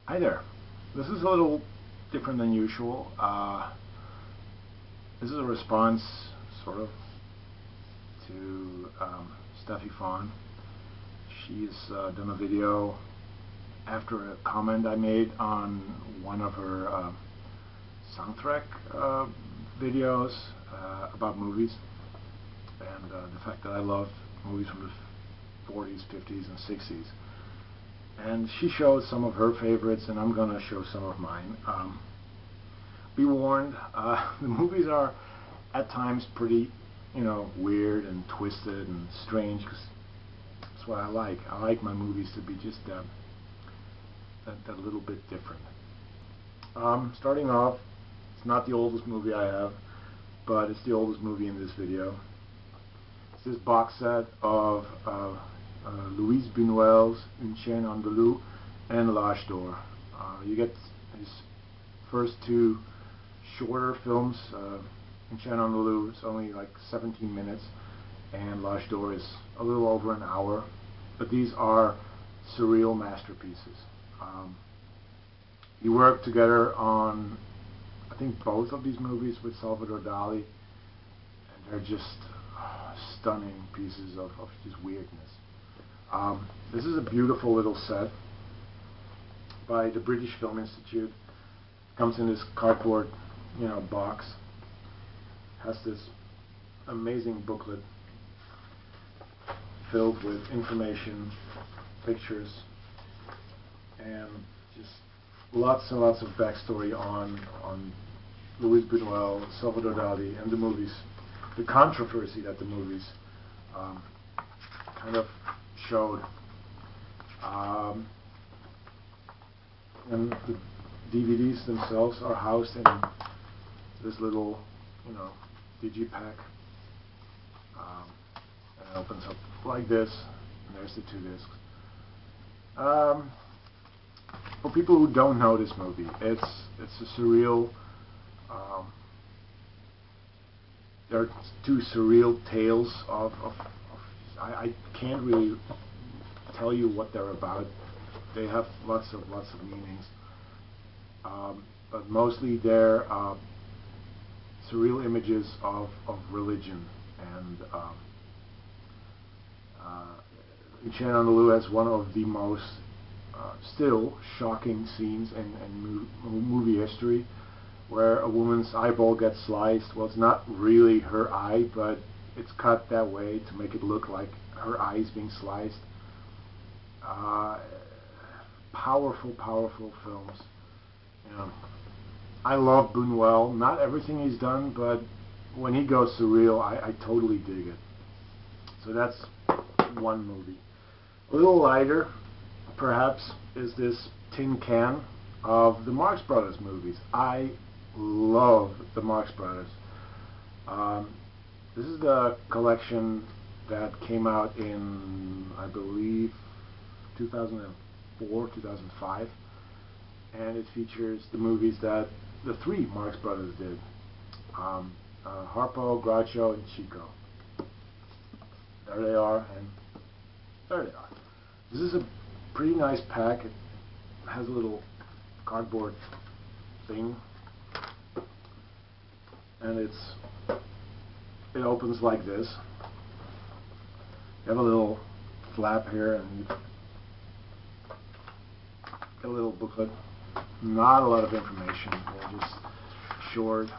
Hi there. This is a little different than usual. This is a response, sort of, to Stephievon. She's done a video after a comment I made on one of her soundtrack videos about movies, and the fact that I love movies from the 40s, 50s, and 60s. And she showed some of her favorites, and I'm going to show some of mine. Be warned, the movies are at times pretty, weird and twisted and strange, because that's what I like. I like my movies to be just that little bit different. Starting off, it's not the oldest movie I have, but it's the oldest movie in this video. It's this box set of Louis Buñuel's Une Chaîne Andalouse and L'Âge d'Or. You get his first two shorter films. Une Chaîne Andalouse is only like 17 minutes, and L'Âge d'Or is a little over an hour. But these are surreal masterpieces. He worked together on, I think, both of these movies with Salvador Dali, and they're just stunning pieces of just weirdness. This is a beautiful little set by the British Film Institute. Comes in this cardboard, box. Has this amazing booklet filled with information, pictures, and just lots and lots of backstory on Louis Buñuel, Salvador Dali, and the movies. The controversy that the movies kind of showed. And the DVDs themselves are housed in this little, digipack. And it opens up like this, and there's the two discs. For people who don't know this movie, it's a surreal. There are two surreal tales of I can't really tell you what they're about. They have lots of meanings, but mostly they're surreal images of religion. And Une Chaîne Andalouse has one of the most still shocking scenes in movie history, where a woman's eyeball gets sliced. Well, it's not really her eye, but it's cut that way to make it look like her eye is being sliced. Powerful films. I love Buñuel. Not everything he's done, but when he goes surreal, I totally dig it. So that's one movie. A little lighter, perhaps, is this tin can of the Marx Brothers movies. I love the Marx Brothers. This is the collection that came out in, I believe, 2004, 2005, and it features the movies that the three Marx Brothers did: Harpo, Groucho, and Chico. There they are, and there they are. This is a pretty nice pack. It has a little cardboard thing, and it opens like this. You have a little flap here, and you get a little booklet. Not a lot of information, just short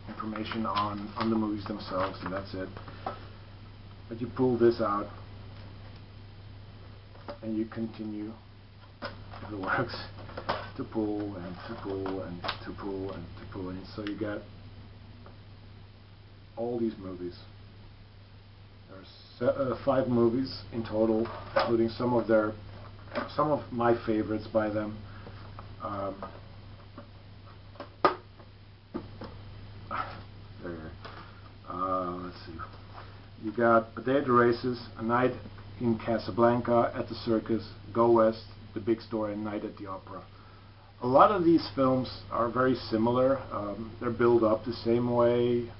information on the movies themselves, and that's it. But you pull this out, and you continue, if it works, to pull and to pull and to pull and to pull, and so you get all these movies. There's 5 movies in total, including some of my favorites by them. Let's see. You got Potato Races, A Night in Casablanca, At the Circus, Go West, The Big Story, and Night at the Opera. A lot of these films are very similar. They're built up the same way.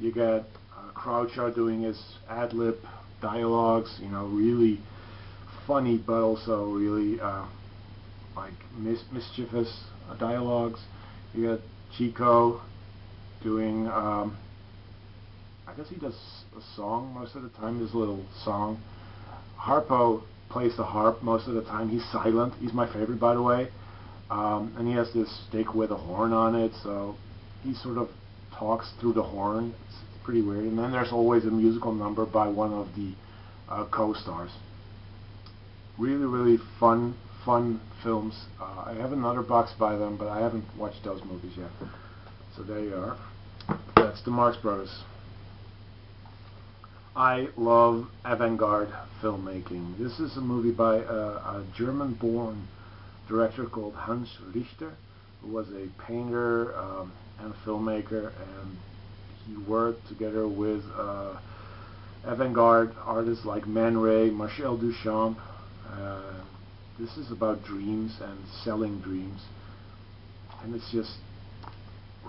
You get Groucho doing his ad-lib dialogues, really funny, but also really like mischievous dialogues. You got Chico doing, I guess he does a song most of the time, this little song. Harpo plays the harp most of the time. He's silent. He's my favorite, by the way. And he has this stick with a horn on it, so he sort of talks through the horn. It's pretty weird. And then there's always a musical number by one of the co-stars. Really, really fun films. I have another box by them, but I haven't watched those movies yet. So there you are. That's the Marx Brothers. I love avant-garde filmmaking. This is a movie by a German-born director called Hans Richter, who was a painter and a filmmaker, and he worked together with avant-garde artists like Man Ray, Marcel Duchamp. This is about dreams and selling dreams, and it's just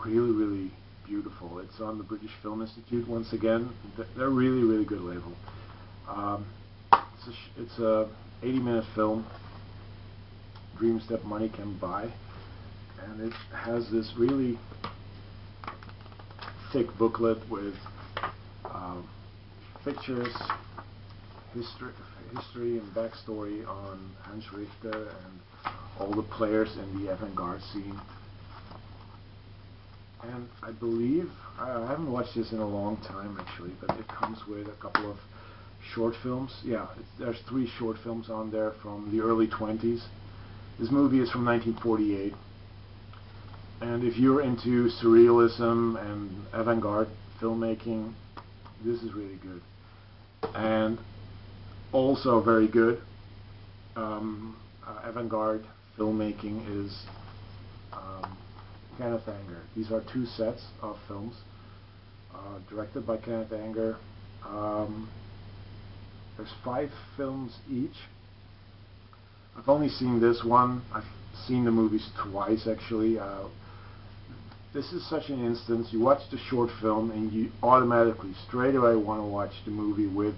really, really beautiful. It's on the British Film Institute once again. They're a really, really good label. It's a 80-minute film, Dreams That Money Can Buy, and it has this really thick booklet with pictures, history and backstory on Hans Richter and all the players in the avant-garde scene. And I believe, I haven't watched this in a long time actually, but it comes with a couple of short films. Yeah, there's 3 short films on there from the early 20s. This movie is from 1948. And if you're into surrealism and avant-garde filmmaking, this is really good. And also very good avant-garde filmmaking is Kenneth Anger. These are 2 sets of films directed by Kenneth Anger. There's 5 films each. I've only seen this one. I've seen the movies twice actually. This is such an instance. You watch the short film and you automatically straight away want to watch the movie with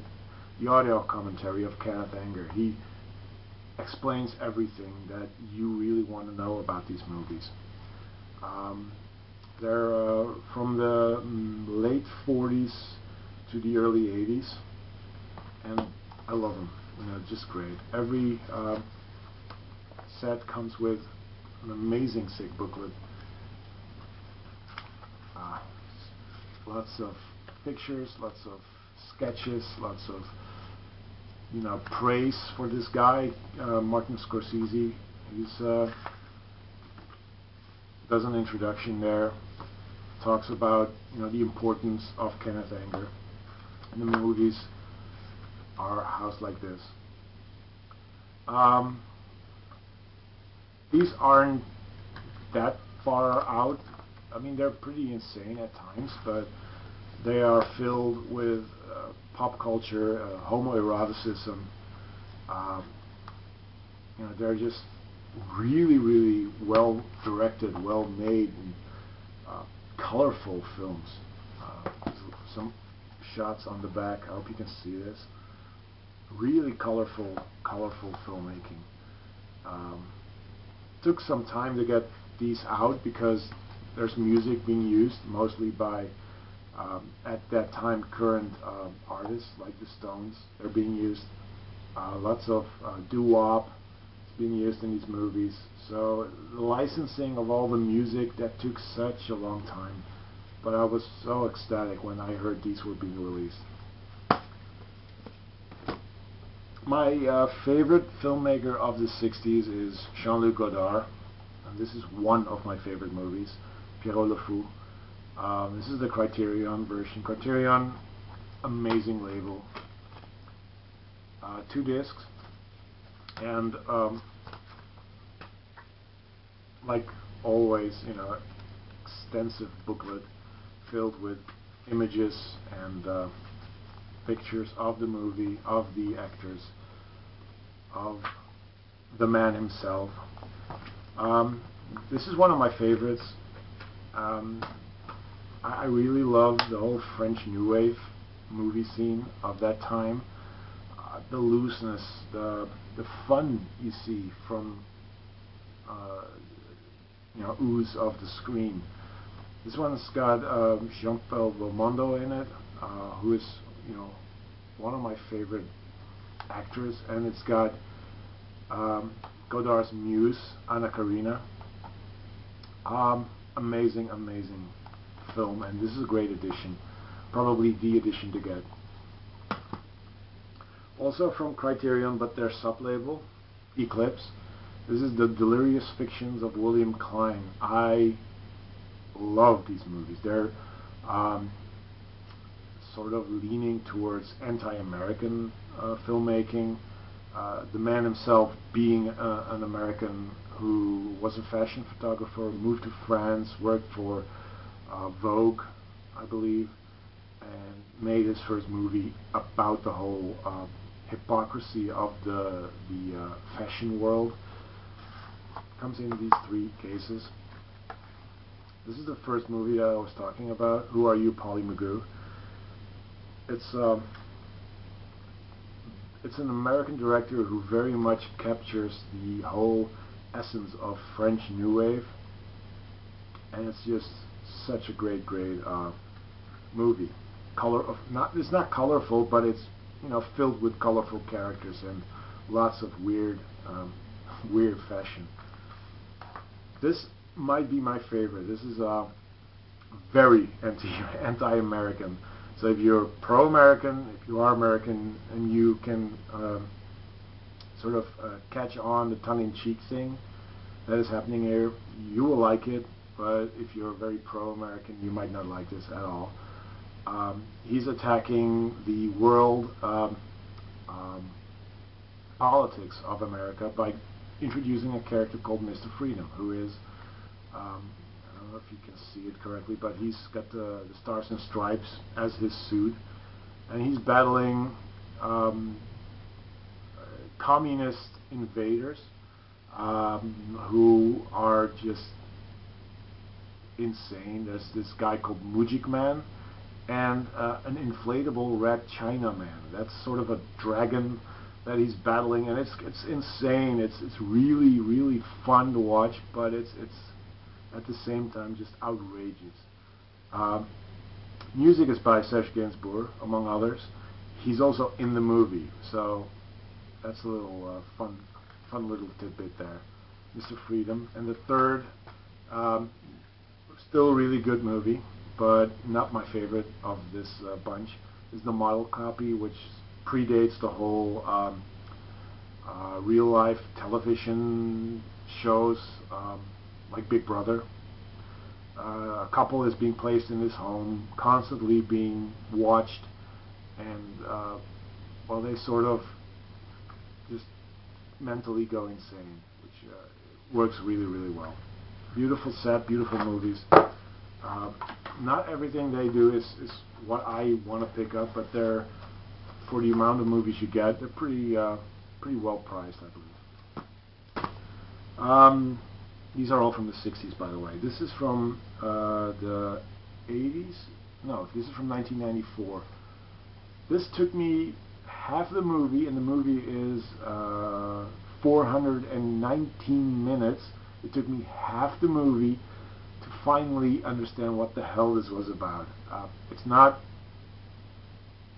the audio commentary of Kenneth Anger. He explains everything that you really want to know about these movies. They're from the late 40s to the early 80s, and I love them. You know, just great. Every set comes with an amazing thick booklet. Lots of pictures, lots of sketches, lots of praise for this guy, Martin Scorsese. He's does an introduction there, talks about the importance of Kenneth Anger, and the movies are housed like this. These aren't that far out. I mean, they're pretty insane at times, but they are filled with pop culture, homoeroticism. They're just really, really well directed, well made, and colorful films. Some shots on the back. I hope you can see this. Really colorful filmmaking. Took some time to get these out because there's music being used mostly by at that time current artists like the Stones. They're being used. Lots of doo-wop is being used in these movies. So the licensing of all the music, that took such a long time. But I was so ecstatic when I heard these were being released. My favorite filmmaker of the 60s is JeanLuc Godard. And this is one of my favorite movies, Pierrot le Fou. This is the Criterion version. Criterion, amazing label. 2 discs. And like always, extensive booklet filled with images and pictures of the movie, of the actors, of the man himself. This is one of my favorites. I really love the whole French New Wave movie scene of that time. The looseness, the fun you see from ooze of the screen. This one's got Jean-Paul Belmondo in it, who is one of my favorite actors, and it's got Godard's muse, Anna Karina. Amazing film, and this is a great addition, probably the addition to get. Also from Criterion, but their sub-label, Eclipse. This is the Delirious Fictions of William Klein. I love these movies. They're sort of leaning towards anti-American filmmaking. The man himself being an American who was a fashion photographer, moved to France, worked for Vogue, I believe, and made his first movie about the whole hypocrisy of the fashion world. Comes in these three cases. This is the first movie that I was talking about, Who Are You, Polly Magoo? It's an American director who very much captures the whole essence of French New Wave, and it's just such a great movie. It's not colorful, but it's filled with colorful characters and lots of weird fashion. This might be my favorite. This is very anti-American. So if you're pro-American, if you are American, and you can sort of catch on the tongue-in-cheek thing that is happening here, you will like it. But if you're very pro-American, you might not like this at all. He's attacking the world politics of America by introducing a character called Mr. Freedom, who is, I don't know if you can see it correctly, but he's got the Stars and Stripes as his suit, and he's battling communist invaders who are just insane. There's this guy called Mujik Man and an inflatable red China Man. That's sort of a dragon that he's battling, and it's insane. It's really fun to watch, but it's at the same time just outrageous. Music is by Serge Gainsbourg, among others. He's also in the movie, so that's a little fun little tidbit there. Mr. Freedom. And the third, still a really good movie, but not my favorite of this bunch, is The Model Copy, which predates the whole real-life television shows like Big Brother. A couple is being placed in this home, constantly being watched, and well, they sort of just mentally go insane, which works really well. Beautiful set, beautiful movies. Not everything they do is what I want to pick up, but they're, for the amount of movies you get, they're pretty well priced, I believe. These are all from the 60s, by the way. This is from the 80s? No, this is from 1994. This took me half the movie, and the movie is 419 minutes. It took me half the movie to finally understand what the hell this was about. It's not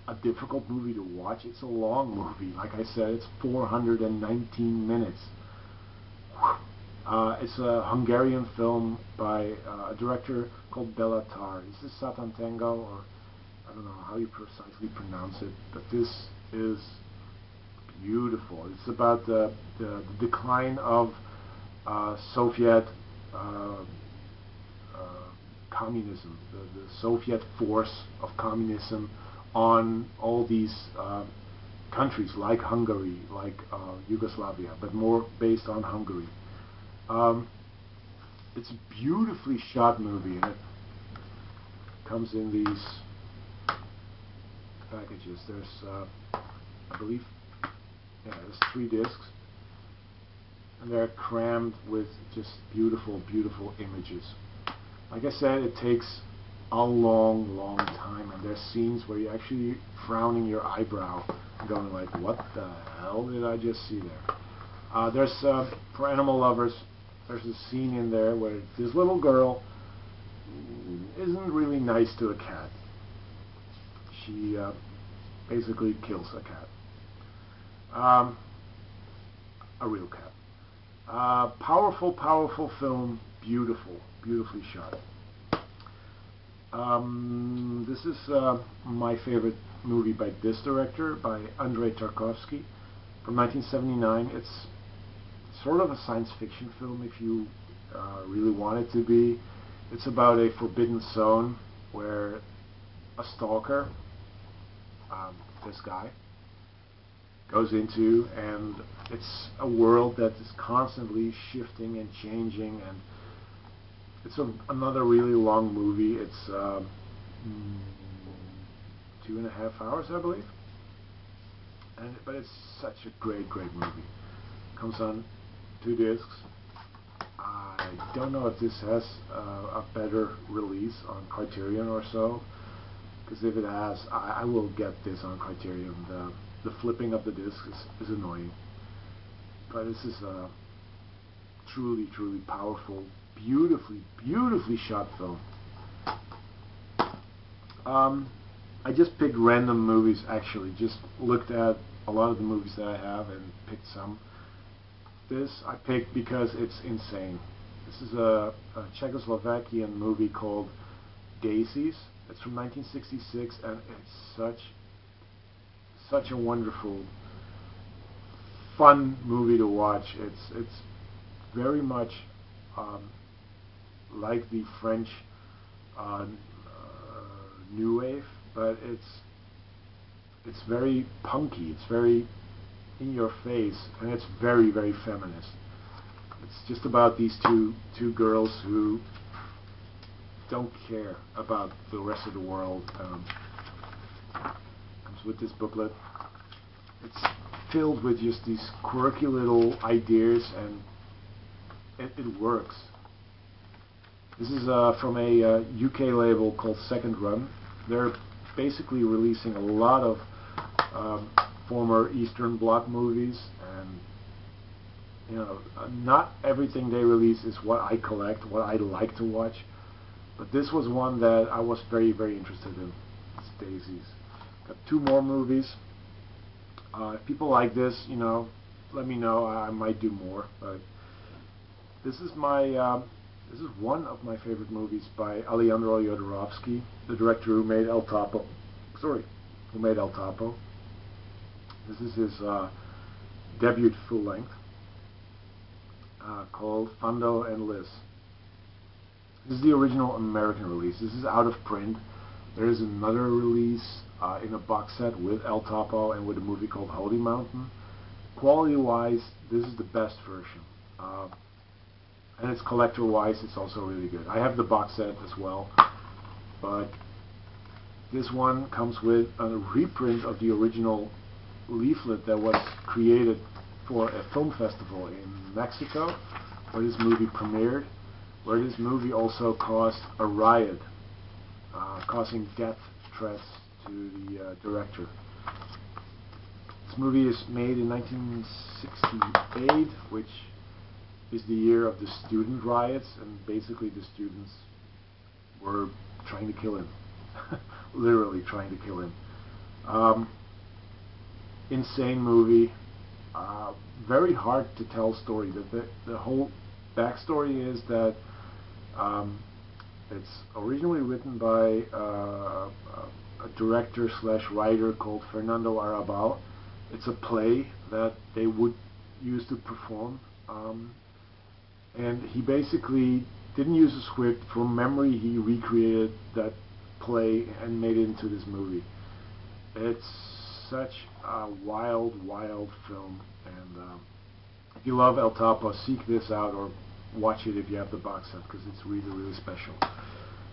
a difficult movie to watch. It's a long movie. Like I said, it's 419 minutes. It's a Hungarian film by a director called Bela Tarkovsky. This is Satantango, or I don't know how you precisely pronounce it, but this is beautiful. It's about the decline of Soviet communism, the Soviet force of communism on all these countries like Hungary, like Yugoslavia, but more based on Hungary. It's a beautifully shot movie, and it comes in these packages. There's, I believe, there's 3 discs, and they're crammed with just beautiful images. Like I said, it takes a long time, and there's scenes where you're actually frowning your eyebrow and going like, what the hell did I just see there? There's, for animal lovers, there's a scene in there where this little girl isn't really nice to a cat. She basically kills a cat. A real cat. Powerful, powerful film. Beautiful, beautifully shot. This is my favorite movie by this director, by Andrei Tarkovsky, from 1979. It's sort of a science fiction film if you really want it to be. It's about a forbidden zone where a stalker, this guy, goes into, and it's a world that is constantly shifting and changing, and it's another really long movie. It's 2.5 hours, I believe, but it's such a great movie. Comes on 2 discs. I don't know if this has a better release on Criterion or so, because if it has, I will get this on Criterion. The flipping of the disc is annoying, but this is a truly powerful, beautifully shot film. I just picked random movies, actually. Just looked at a lot of the movies that I have and picked some. This I picked because it's insane. This is a Czechoslovakian movie called Daisies. It's from 1966, and it's such a wonderful, fun movie to watch. It's very much like the French New Wave, but it's very punky. It's very in your face, and it's very feminist. It's just about these two girls who don't care about the rest of the world. Comes with this booklet. It's filled with just these quirky little ideas, and it works. This is from a UK label called Second Run. They're basically releasing a lot of former Eastern Bloc movies, and you know, not everything they release is what I collect, what I like to watch, but this was one that I was very interested in. It's Daisies. Got 2 more movies. If people like this, you know, let me know. I might do more, but this is one of my favorite movies by Alejandro Jodorowsky, the director who made El Topo. Who made El Topo. This is his debut full-length called Fando and Liz. This is the original American release. This is out of print. There is another release in a box set with El Topo and with a movie called Holy Mountain. Quality-wise, this is the best version. And it's collector-wise, it's also really good. I have the box set as well, but this one comes with a reprint of the original leaflet that was created for a film festival in Mexico, where this movie premiered, where this movie also caused a riot, causing death threats to the director. This movie is made in 1968, which is the year of the student riots, and basically the students were trying to kill him. Literally trying to kill him. Insane movie. Very hard to tell story. The whole backstory is that it's originally written by a director / writer called Fernando Arrabal. It's a play that they would use to perform. And he basically didn't use a script. From memory, he recreated that play and made it into this movie. It's such a wild film, and if you love El Topo, seek this out or watch it if you have the box set, because it's really special.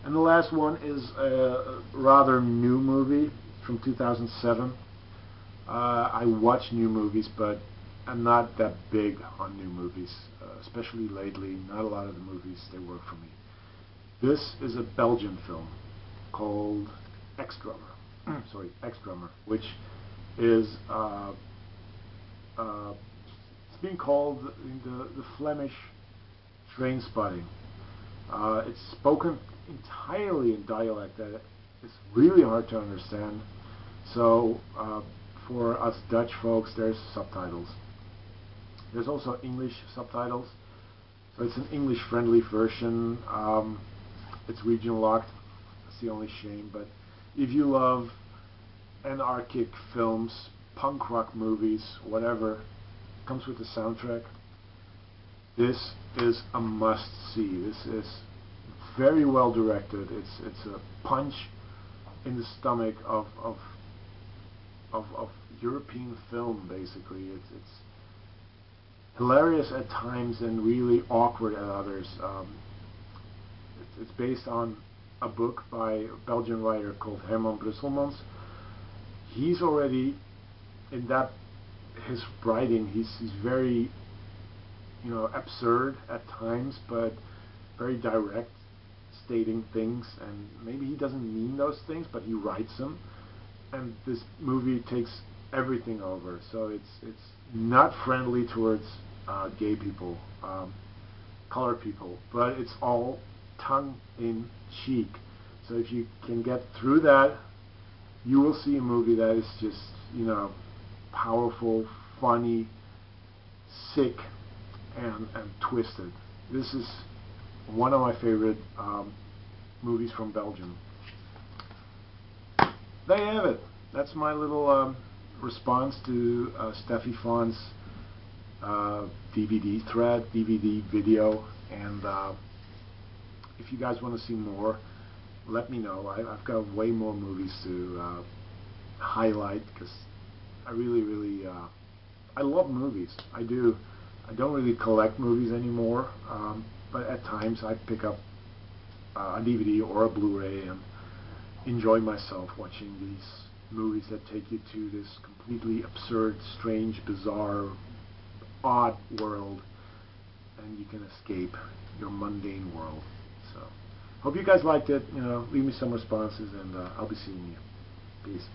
And the last one is a rather new movie from 2007. I watch new movies, but I'm not that big on new movies, especially lately. Not a lot of the movies, they work for me. This is a Belgian film called Ex-Drummer. Ex-Drummer, which is it's being called the Flemish Train Spotting. It's spoken entirely in dialect that it's really hard to understand. So for us Dutch folks, there's subtitles. There's also English subtitles. So it's an English-friendly version. It's region locked. That's the only shame. But if you love anarchic films, punk rock movies, whatever, comes with the soundtrack. This is a must-see. This is very well directed. It's a punch in the stomach of European film, basically. It's hilarious at times and really awkward at others. It's based on a book by a Belgian writer called Herman Brusselmans. He's already in that his writing. He's very, absurd at times, but very direct, stating things, and maybe he doesn't mean those things, but he writes them. And this movie takes everything over. So it's not friendly towards gay people, colored people, but it's all tongue in cheek. So if you can get through that, you will see a movie that is just, powerful, funny, sick, and twisted. This is one of my favorite movies from Belgium. There you have it. That's my little response to Stephievon's DVD thread, DVD video, and if you guys want to see more, let me know. I've got way more movies to highlight, because I really I love movies. I do. I don't really collect movies anymore, but at times I pick up a DVD or a Blu-ray and enjoy myself watching these movies that take you to this completely absurd, strange, bizarre, odd world, and you can escape your mundane world. So, hope you guys liked it. Leave me some responses, and I'll be seeing you. Peace.